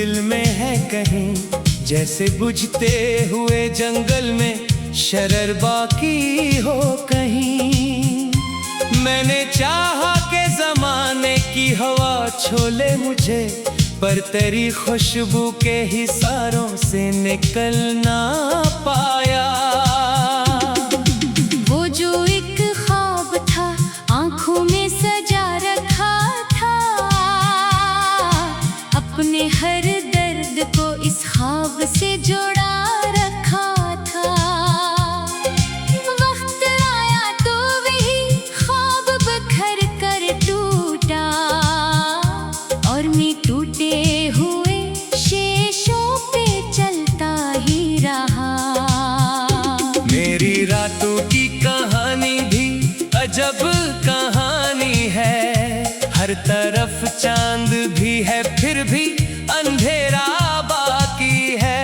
दिल में है कहीं, जैसे बुझते हुए जंगल में शरर बाकी हो कहीं। मैंने चाहा के जमाने की हवा छोले मुझे, पर तेरी खुशबू के हिसारों से निकल ना पाया। वो जो एक ख्वाब था आंखों में सजा रखा था, अपने हर दर्द को इस ख्वाब से जोड़ा रखा था। वक्त आया तो वही ख्वाब बिखर कर टूटा, और मैं टूटे हुए शेषों पे चलता ही रहा। मेरी रातों की कहानी भी अजब कहानी है, हर तरफ चांद भी है फिर भी अंधेरा बाकी है।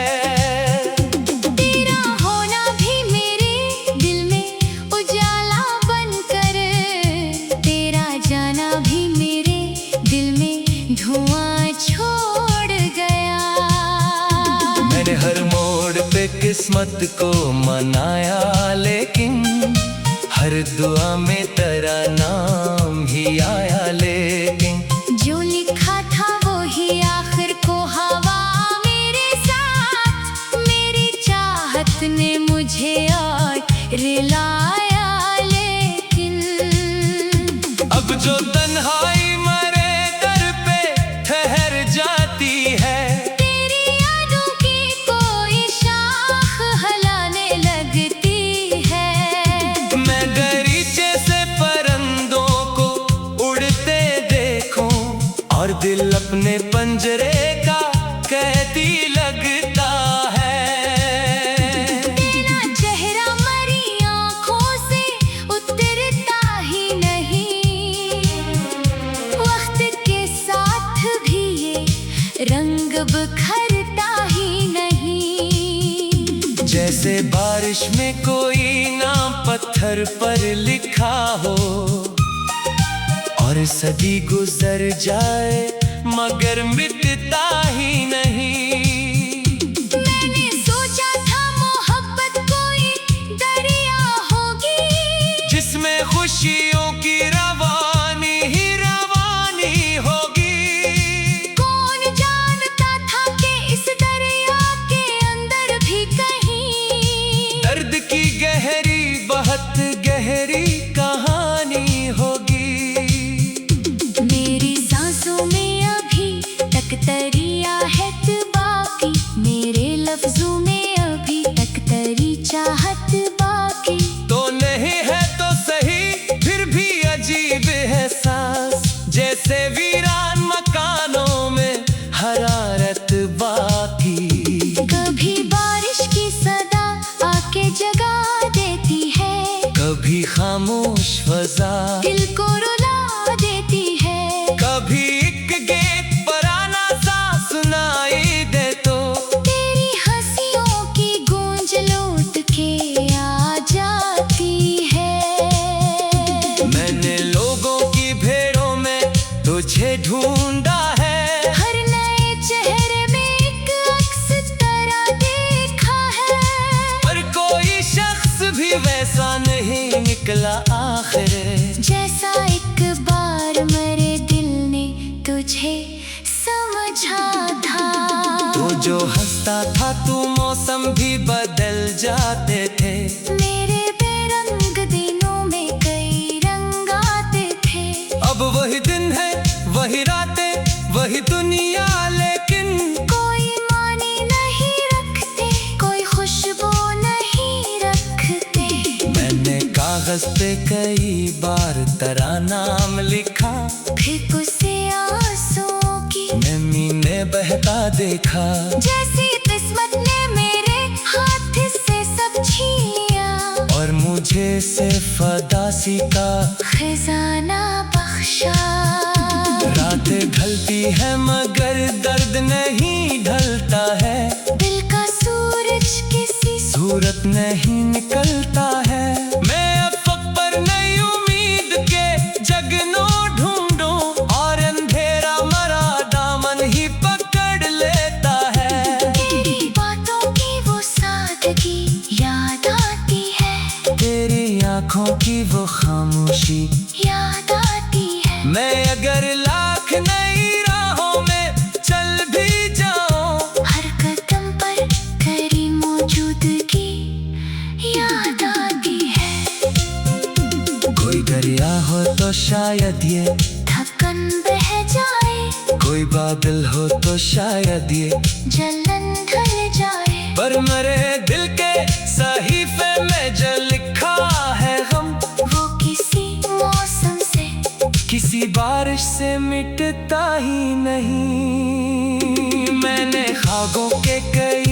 तेरा होना भी मेरे दिल में उजाला बनकर, तेरा जाना भी मेरे दिल में धुआं छोड़ गया। मैंने हर मोड़ पे किस्मत को मनाया, लेकिन हर दुआ में तेरा नाम ही आया। लेकिन जो लिखा था वो ही आखिर को हवा मेरे साथ, मेरी चाहत ने मुझे और रिलाया। लेकिन अब जो तन्हाई मरे दर पे ठहर जाती है, तेरी यादों की कोई शाख हलाने लगती है। मैं दरीचे से परिंदों को उड़ते देखूं, और दिल अपने पंजरे का कैदी लगता है। तेरा चेहरा मरी आँखों से उतरता ही नहीं, वक्त के साथ भी ये रंग बिखरता ही नहीं। जैसे बारिश में कोई नाम पत्थर पर लिखा हो, और सदी गुजर जाए मगर मिटता ही नहीं। मैंने सोचा था मोहब्बत कोई दरिया होगी, जिसमें खुशियों की रवानी ही रवानी होगी। कौन जानता था कि इस दरिया के अंदर भी कहीं दर्द की गहरी बहुत गहरी कहानी होगी। मेरी सांसों में अभी तक दरिया है बाकी, मेरे लफ्जों में अभी तक तेरी चाहत बाकी। तो नहीं है तो सही फिर भी अजीब है सांस, जैसे वीरान मकानों में हरारत बाकी। कभी बारिश की सदा आके जगा देती है, कभी खामोश फजा दिल को रुला देती है। कभी एक गेट पर आना सा सुनाई दे तो तेरी हंसियों की गूंज लौट के आ जाती है। मैंने लोगों की भीड़ों में तुझे ढूंढा है, हर नए चेहरे में एक अक्स तरह देखा है, पर कोई शख्स भी वैसा नहीं निकला आखिर, जैसा एक बार मेरे दिल ने तुझे समझा था। तो जो हंसता था तू मौसम भी बदल जाते थे, मेरे बेरंग दिनों में कई रंग आते थे। अब वही दिन है वही रातें वही दुनिया, लेकिन कोई मानी नहीं रखते, कोई खुशबू नहीं रखते। मैंने कागज पे कई बार तेरा नाम लिखा, फिर उसे आंसुओं की नमी ने बहता देखा। जैसी किस्मत ने मेरे हाथ से सब छीन लिया, और मुझे सिर्फ अदासी का खजाना बख्शा। रातें ढलती है मगर दर्द नहीं ढलता है, दिल का सूरज किसी सूरत नहीं निकलता है। मैं अफ़क़ पर नई उम्मीद के जगनों ढूंढूं, और अंधेरा मरा दामन ही पकड़ लेता आंखों की वो खामोशी याद आती है। मैं अगर लाख नई राहों में चल भी जाऊं, हर कदम पर तेरी मौजूदगी याद आती है। कोई दरिया हो तो शायद ये थकन बह जाए, कोई बादल हो तो शायद ये जलन ढल जाए, पर मेरे दिल के सहीफे में जो लिखा है गम, वो किसी मौसम से, किसी बारिश से मिटता ही नहीं। मैंने ख्वाबों के कई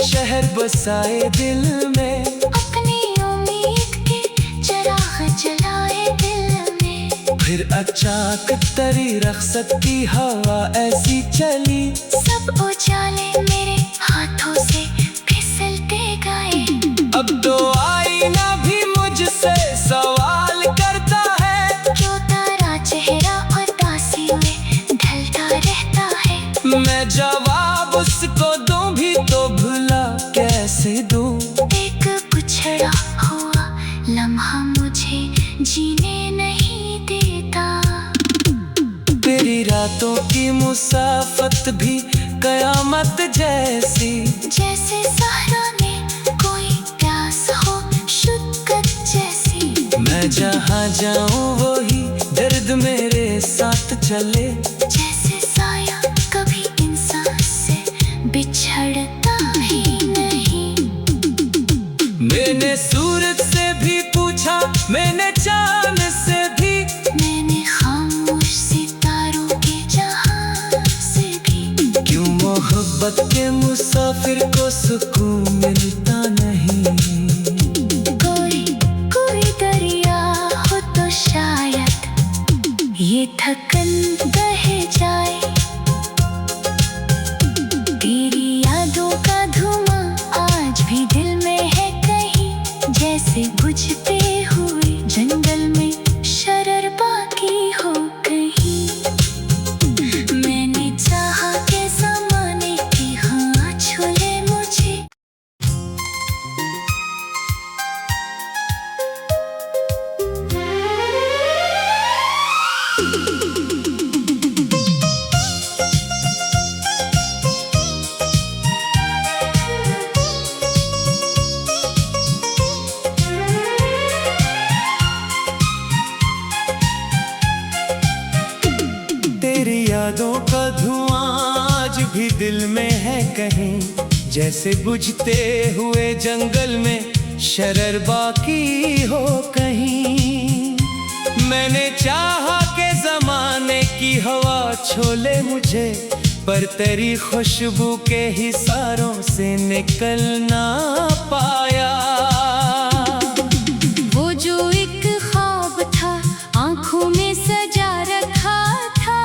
शहर बसाए दिल में, अपनी उम्मीद के चिराग जलाए दिल में। फिर अचानक तरी रख्सत की हवा ऐसी चली, सब उजाले मेरे हाथों से फिसलते गए। अब तो आईना भी मुझसे सवाल करता है, क्यों तारा चेहरा उदासी में ढलता रहता है। मैं जवाब उसको दूं भी तो भुला कैसे दूं। एक पिछड़ा हुआ लम्हा मुझे जीने नहीं देता। तेरी रातों की मुसाफत भी कयामत जैसी, जैसे सहरा में कोई प्यास हो शुद्दत जैसी। मैं जहाँ जाऊँ वही दर्द मेरे साथ चले, जैसे साया कभी इंसान से बिछड़ता ही नहीं। मैंने सूरज से भी पूछा, मैंने चांद से भी, मैंने खामोश सितारों के जहां से भी। क्यों मोहब्बत के मुसाफिर को सुकून मिलता नहीं। कोई दरिया हो तो शायद ये थकन बह जाए। तेरी यादों का धुआं आज भी दिल में है कहीं, जैसे बुझते हुए जंगल में शरर बाकी हो कहीं। मैंने चाहा के ज़माने की हाँ छूले मुझे। तेरी यादों का धुआं आज भी दिल में है कहीं, जैसे बुझते हुए जंगल में शरर बाकी हो कहीं। मैंने चाहा के जमाने की हवा छोले मुझे, पर तेरी खुशबू के हिसारों से निकल ना पाया। वो जो एक ख्वाब था आंखों में सजा रखा था,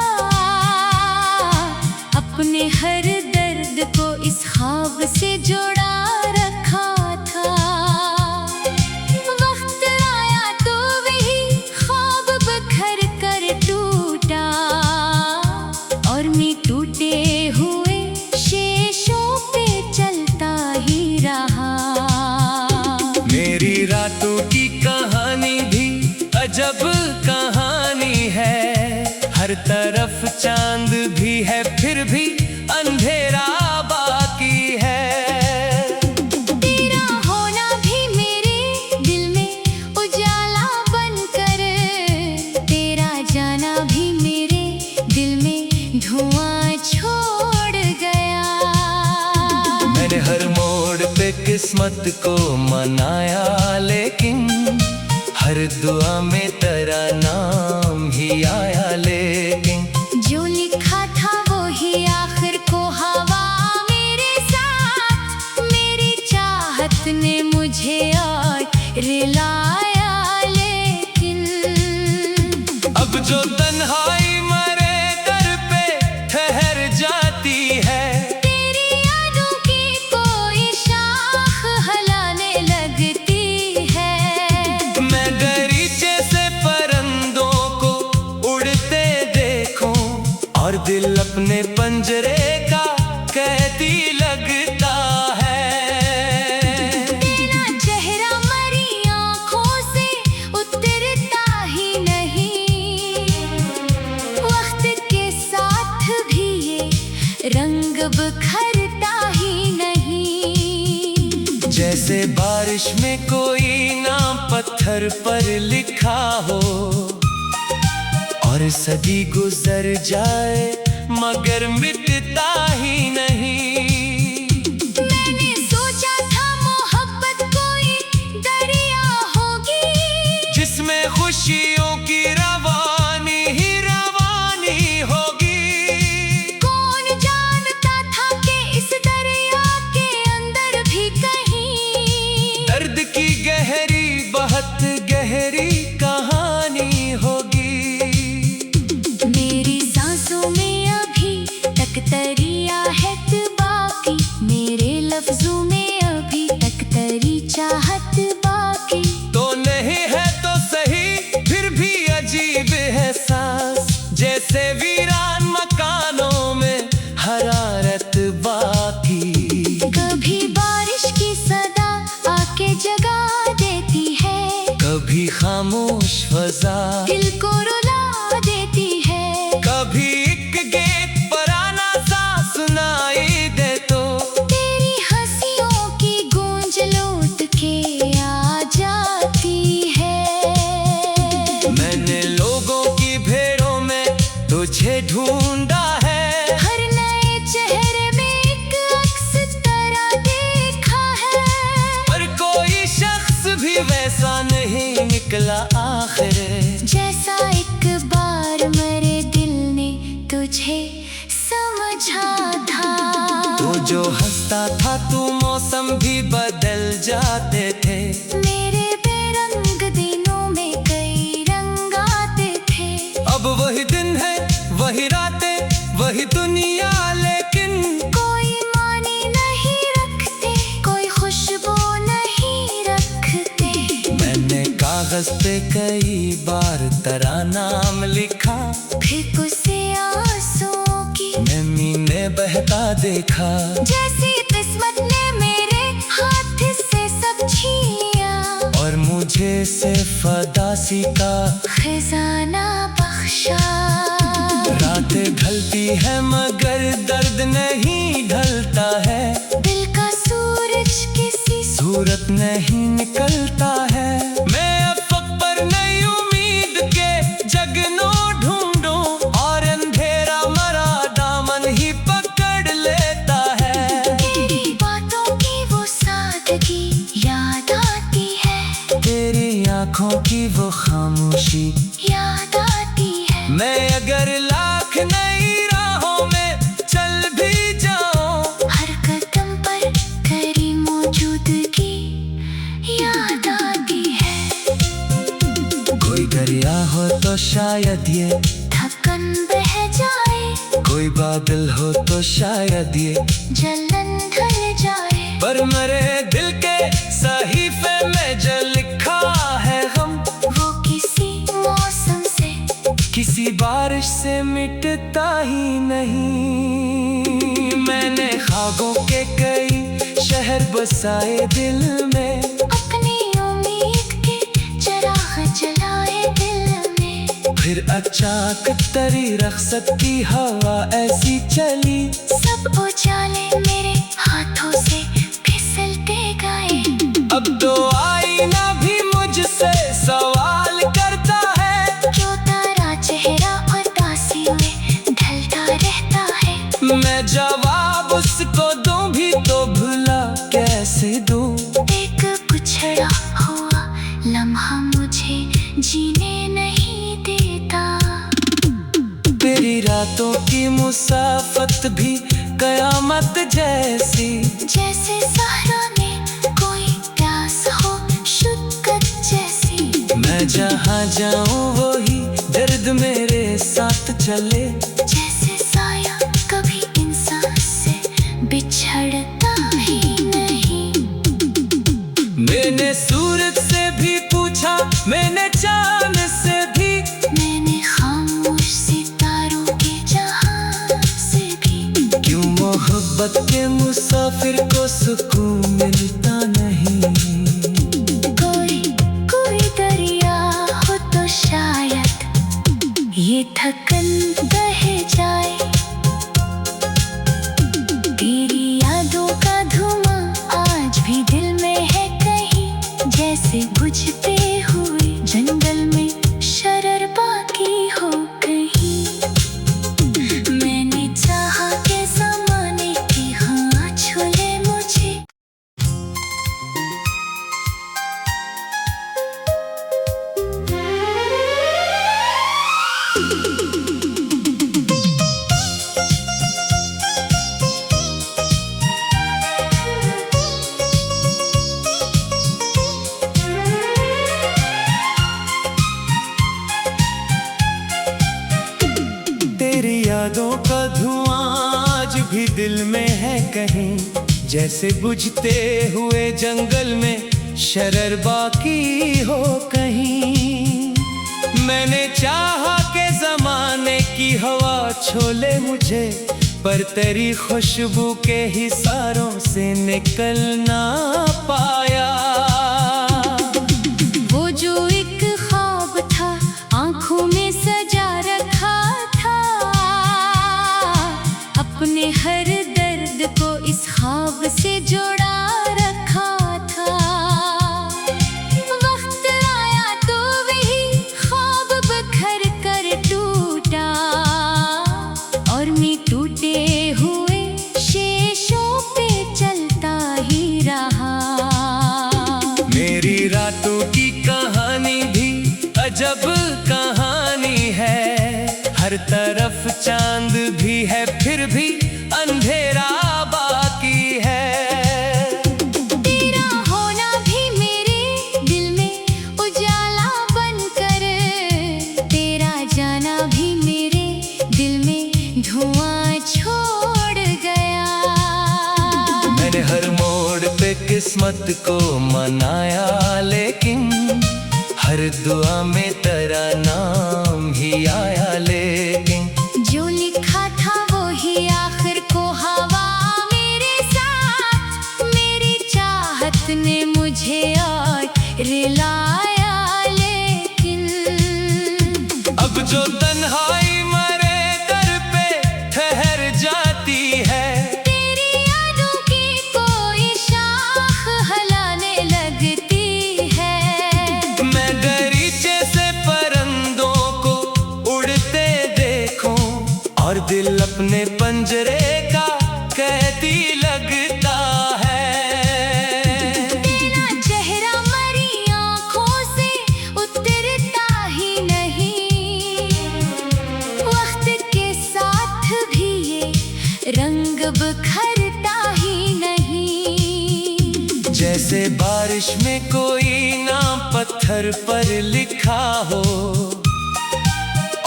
अपने हर दर्द को इस ख्वाब से जोड़ा रखा था। वक्त आया तो वही ख्वाब बखर कर टूटा, और मैं टूटे हुए शेषों पे चलता ही रहा। मेरी रातों की कहानी भी अजब कहानी है, हर तरफ चांद भी है फिर भी अंधेरा बाकी है। तेरा होना भी मेरे दिल में उजाला बनकर, तेरा जाना भी मेरे दिल में धुआं छोड़ गया। मैंने हर मोड़ पे किस्मत को मनाया, लेकिन हर दुआ में तेरा नाम ही आया। लेकिन जो लिखा था वो ही आखिर को हवा मेरे साथ, मेरी चाहत ने मुझे और रिलाया। लेकिन अब जो तन्हाई मरे दर पे ठहर जाती है, तेरी यादों की कोई शाख हलाने लगती है। मैं दरीचे से परिंदों को उड़ते देखूं, और दिल अपने पंजरे का कैदी लगता है। तेरा चेहरा मरी आंखों से जैसे बारिश में कोई नाम पत्थर पर लिखा हो और सदी गुजर जाए मगर मिटता ही नहीं। मैंने सोचा था मोहब्बत कोई दरिया होगी जिसमें खुशियों की रवानी ही रवानी होगी। कौन जानता था कि इस दरिया के अंदर भी कहीं दर्द की गहरी बहुत गहरी कहानी होगी। मेरी सांसों में अभी तक दरिया है बाकी, मेरे लफ्जों में अभी तक तेरी चाहत बाकी। तो नहीं है तो सही फिर भी अजीब है सांस, जैसे वीरान मकानों में हरारत बाकी। कभी बारिश की सदा आके जगा देती है, कभी खामोश फजा दिल को रुला देती है। कभी एक गेट पर आना सा सुनाई दे तो तेरी हंसियों की गूंज लौट के आ जाती है। मैंने लोगों की भीड़ों में तुझे ढूंढा है, हर नए चेहरे में एक अक्स तरह देखा है। पर कोई शख्स भी वैसा नहीं निकला आखिर, जैसा एक बार मेरे दिल ने तुझे समझा था। तो जो हंसता था तू मौसम भी बदल जाते थे। मेरे बेरंग दिनों में कई रंग आते थे। अब वही दिन है वही रातें वही दुनिया, लेकिन कोई मानी नहीं रखते, कोई खुशबू नहीं रखते। मैंने कागज पे कई बार तेरा नाम लिखा, फिर उसे आंसुओं की नमी ने बहता देखा। जैसी किस्मत ने मेरे हाथ से सब छीन लिया और मुझे सिर्फ अदासी का खजाना बख्शा। रातें ढलती है मगर दर्द नहीं ढलता है, दिल का सूरज किसी सूरत नहीं निकलता है। मैं अफक पर नई उम्मीद के जगनो ढूंढूं और अंधेरा मरा दामन ही पकड़ लेता है। तेरी बातों की वो सादगी याद आती है, तेरी आंखों की वो खामोशी याद आती है। मैं अगर लाख नई राहों में चल भी जाऊं, हर कदम पर तेरी मौजूदगी याद आती है। कोई दरिया हो तो शायद ये थकन बह जाए, कोई बादल हो तो शायद ये जलन ढल जाए। पर मेरे दिल के सहीफे में जो लिखा है गम, वो किसी मौसम से किसी बारिश से मिटता ही नहीं। मैंने ख्वाबों के कई शहर बसाए दिल में, अपनी उम्मीद के चिराग जलाए दिल में। फिर अचानक तेरी रख्सत की हवा ऐसी चली, सब उजाले मेरे हाथों से फिसलते गए। अब तो आईना भी मुझसे सवाल करता है, क्यों तेरा चेहरा उदासी में ढलता रहता है। मैं जवाब उसको दूं भी तो भुला कैसे दूं। एक कुछड़ा हुआ लम्हा मुझे जीने नहीं देता। तेरी रातों की मुसाफत भी कयामत जैसी, जैसे सहरा में कोई प्यास हो शुक्र जैसी। मैं जहाँ जाऊँ वही दर्द मेरे साथ चले। जैसे साया कभी इंसान से बिछड़ता ही नहीं। मैंने सूरज से भी पूछा, मैंने चांद से भी, मैंने खामोश सितारों के जहां से भी। क्यों मोहब्बत के मुसाफिर को सुकून मिलता नहीं। कोई दरिया हो तो शायद ये थकन बह जाए। तेरी यादों का धुआं आज भी दिल में जैसे बुझते हुए जंगल में शरर बाकी हो कहीं। मैंने चाहा के जमाने की हवा छोले मुझे, पर तेरी खुशबू के हिसारों से निकल ना पाया। वो जो एक ख्वाब था आंखों में सजा रखा था, अपने हर दर्द को इस ख्वाब से जोड़ा रखा था। वक्त आया तो वही ख्वाब बिखर कर टूटा, और मैं टूटे हुए शेषों पे चलता ही रहा। मेरी रातों की कहानी भी अजब कहानी है, हर तरफ चांद भी है फिर भी अंधेरा बाकी है। तेरा होना भी मेरे दिल में उजाला बनकर, तेरा जाना भी मेरे दिल में धुआं छोड़ गया। मैंने हर मोड़ पे किस्मत को मनाया, लेकिन हर दुआ में तेरा नाम ही आया। लेकिन जो लिखा था वो ही आखिर को हवा मेरे साथ, मेरी चाहत ने मुझे और रिलाया। लेकिन अब जो तन्हाई मरे दर पे ठहर जाती है, तेरी यादों की कोई शाख हलाने लगती है। मैं दरीचे से परिंदों को उड़ते देखूं, और दिल अपने पंजरे का कैदी लगता है। तेरा चेहरा मरी आंखों से उतरता ही नहीं, वक्त के साथ भी ये रंग बिखरता ही नहीं। जैसे बारिश में कोई नाम पत्थर पर लिखा हो,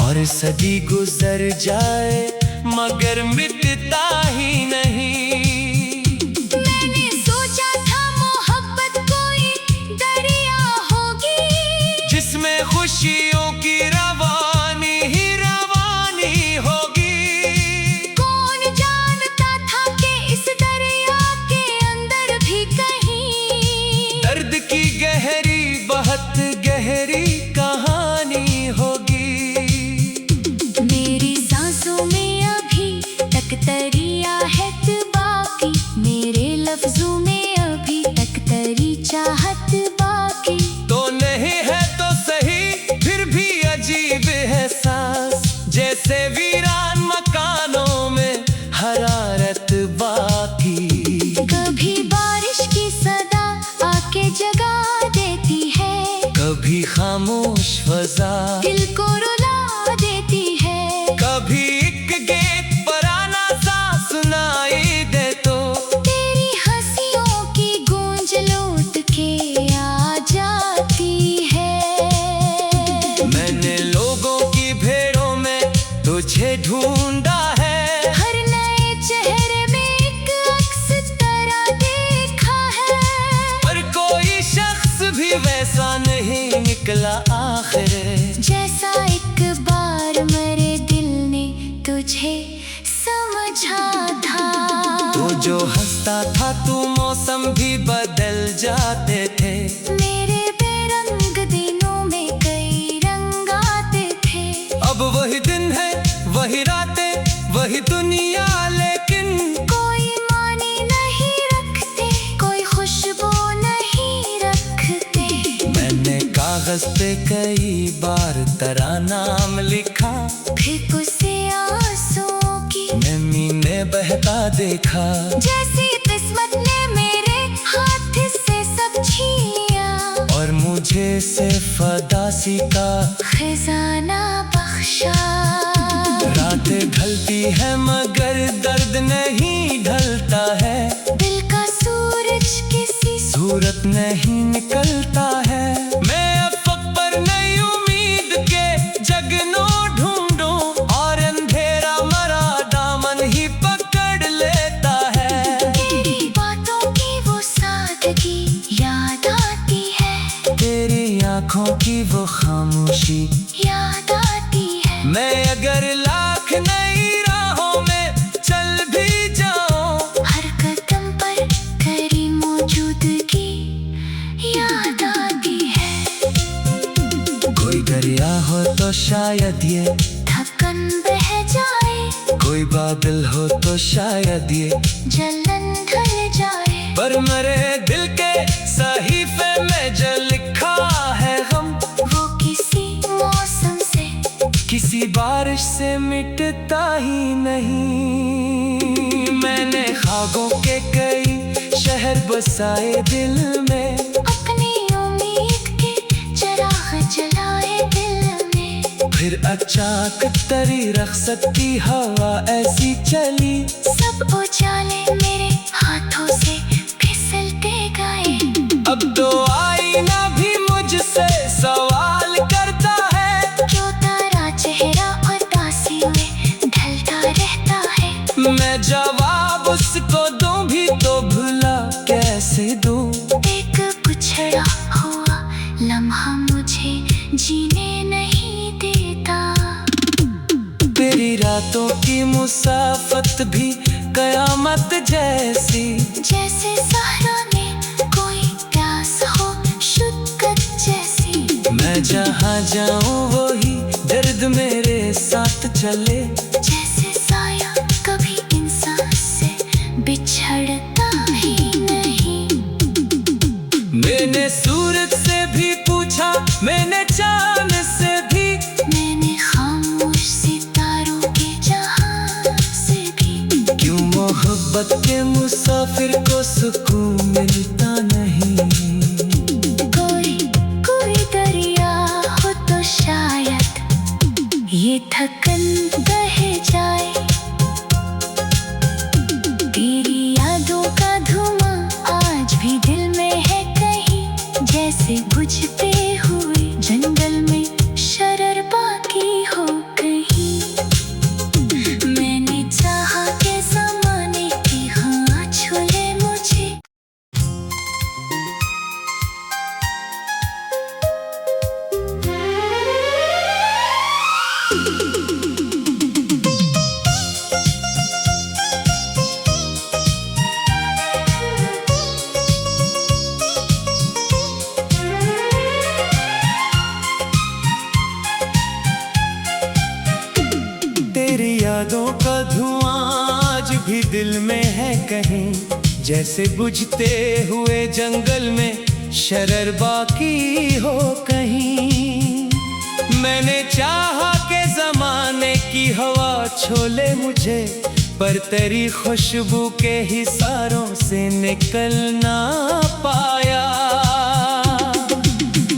और सदी गुजर जाए मगर मिटता ही नहीं। मैंने सोचा था मोहब्बत कोई दरिया होगी, जिसमें खुशियों की रवानी ही रवानी होगी। कौन जानता था कि इस दरिया के अंदर भी कहीं दर्द की गहरी बहुत गहरी कहानी होगी। मेरी सांसों में अभी तक दरिया है बाकी, मेरे लफ्जों में अभी तक तेरी चाहत बाकी। तो नहीं है तो सही फिर भी अजीब है सांस, जैसे वीरान मकानों में हरारत बाकी। कभी बारिश की सदा आके जगा देती है, कभी खामोश फजा दिल को रुला देती है। कभी एक गेट पर आना सा सुनाई दे तो तेरी हंसियों की गूंज लौट के आ जाती है। मैंने लोगों की भीड़ों में तुझे ढूंढा है, हर नए चेहरे में एक अक्स तरह देखा है, पर कोई शख्स भी वैसा नहीं निकला आखिर, जैसा एक बार मेरे दिल ने तुझे समझा था। तो जो हंसता था तू मौसम भी बदल जाते थे, मेरे बेरंग दिनों में कई रंग आते थे। अब वही दिन है वही रातें वही दुनिया, लेकिन कोई मानी नहीं रखते, कोई खुशबू नहीं रखते। मैंने कागज पे कई बार तेरा नाम लिखा, फिर उसे आंसुओं की नमी ने बहता देखा। जैसी किस्मत ने मेरे हाथ से सब छीन लिया, और मुझे सिर्फ अदासी का खजाना बख्शा। रातें ढलती है मगर दर्द नहीं ढलता है, दिल का सूरज किसी सूरत नहीं निकलता है। मैं अफक पर नई उम्मीद के जगनों ढूंढूं, और अंधेरा मरा दामन ही पकड़ लेता है। तेरी बात सादगी याद आती है, तेरी आंखों की वो खामोशी याद आती है। मैं अगर लाख नई राहों में चल भी जाऊं, हर कदम पर तेरी मौजूदगी याद आती है। कोई दरिया हो तो शायद ये थकन बह जाए, कोई बादल हो तो शायद ये जलन ढल जाए, पर मेरे दिल के सहीफे में जो लिखा है गम, वो किसी मौसम से, किसी बारिश से मिटता ही नहीं। मैंने ख्वाबों के कई शहर बसाए दिल में, अपनी उम्मीद के चिराग जलाए दिल में। फिर अचानक तरी रख्सत की हवा ऐसी चली, सब उजाले मेरे हाथों से फिसलते गए। अब तो आईना भी मुझसे सवाल करता है, क्यों तेरा चेहरा उदासी में ढलता रहता है। मैं जवाब उसको दूं भी तो भुला कैसे दूं। एक पिछड़ा हुआ लम्हा मुझे जीने नहीं देता। तेरी रातों की मुसाफत भी कयामत जैसी, जैसे सहरा में कोई प्यास हो शिद्दत जैसी। मैं जहाँ जाऊँ वही दर्द मेरे साथ चले, जैसे साया कभी इंसान से बिछड़ता ही नहीं। मैंने सूरज से भी पूछा, मैंने चांद से भी, मैंने खामोश सितारों के जहां से भी। क्यों मोहब्बत के मुसाफिर को सुकून मिलता नहीं। कोई दरिया हो तो शायद ये थकन बह जाए। तेरी यादों का धुआं आज भी दिल में है कहीं, जैसे बुझते हुए जंगल में शरर बाकी हो कहीं। मैंने चाहा के ज़माने की हाँ छूले मुझे। तेरी यादों का धुआं आज भी दिल में है कहीं, जैसे बुझते हुए जंगल में शरर बाकी हो कहीं। मैंने चाहा के जमाने की हवा छोले मुझे, पर तेरी खुशबू के हिसारों से निकल ना पाया।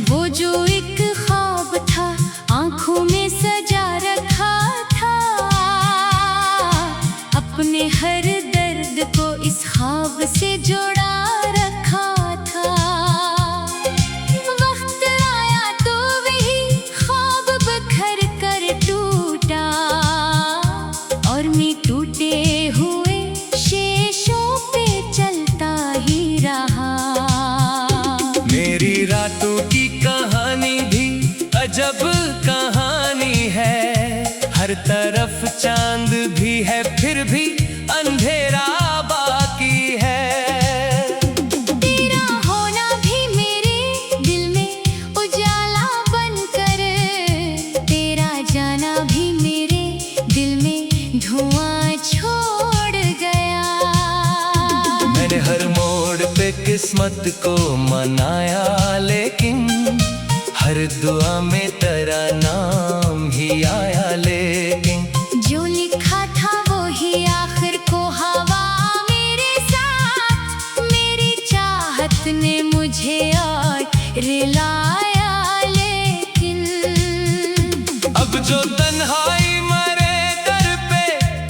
वो जो एक ख्वाब था आंखों में सजा रखा था, अपने हर दर्द को इस ख्वाब से जोड़ा रखा था। वक्त आया तो वही ख्वाब बिखर कर टूटा, और मैं टूटे हुए शेषों पे चलता ही रहा। मेरी रातों की कहानी भी अजब कहानी है, हर तरफ चांद भी है फिर भी अंधेरा बाकी है। तेरा होना भी मेरे दिल में उजाला बनकर, तेरा जाना भी मेरे दिल में धुआं छोड़ गया। मैंने हर मोड़ पे किस्मत को मनाया, लेकिन हर दुआ में तेरा नाम ही आया। लेकिन जो लिखा था वो ही आखिर को हवा मेरे साथ, मेरी चाहत ने मुझे और रिलाया। लेकिन अब जो तन्हाई मरे दर पे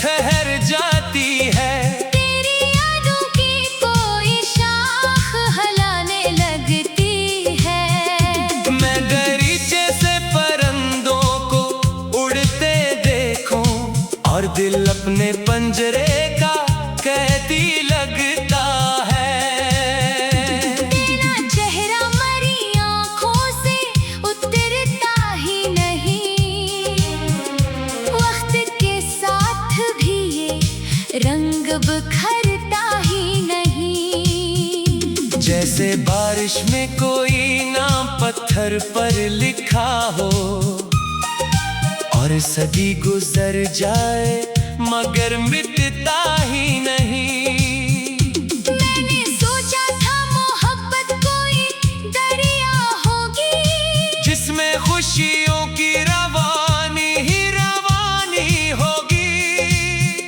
ठहर जाती है, तेरी यादों की कोई शाख हलाने लगती है। मैं दरीचे से परिंदों को उड़ते देखूं, और दिल अपने पंजरे का कैदी लगता है। जैसे बारिश में कोई नाम पत्थर पर लिखा हो और सदी गुजर जाए मगर मिटता ही नहीं। मैंने सोचा था मोहब्बत कोई दरिया होगी जिसमें खुशियों की रवानी ही रवानी होगी।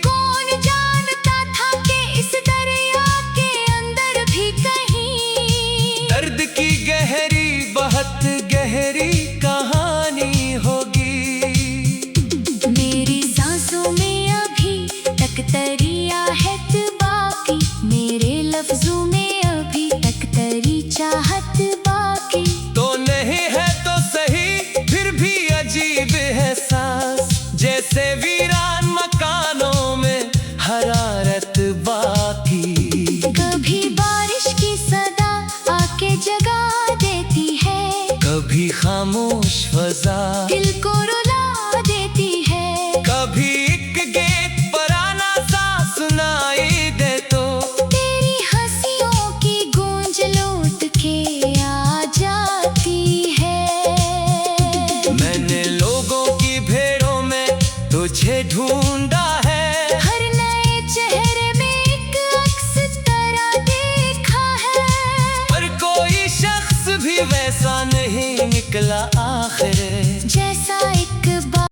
कौन जानता था कि इस दरिया के अंदर भी कहीं दर्द की गहरी बहुत गहरी कहानी होगी। मेरी सांसों में अभी तक दरिया है बाकी, मेरे लफ्जों में अभी तक तेरी चाहत बाकी। तो नहीं है तो सही फिर भी अजीब है सांस, जैसे वीरान मकानों में हरारत बाकी। कभी बारिश की सदा आके जगा देती है, कभी खामोश फजा दिल को रुला देती है। कभी एक गेट पर आना सा सुनाई दे तो तेरी हंसियों की गूंज लौट के आ जाती है। मैंने लोगों की भीड़ों में तुझे ढूंढा है, हर नए चेहरे में एक अक्स तरह देखा है। पर कोई शख्स भी वैसा नहीं निकला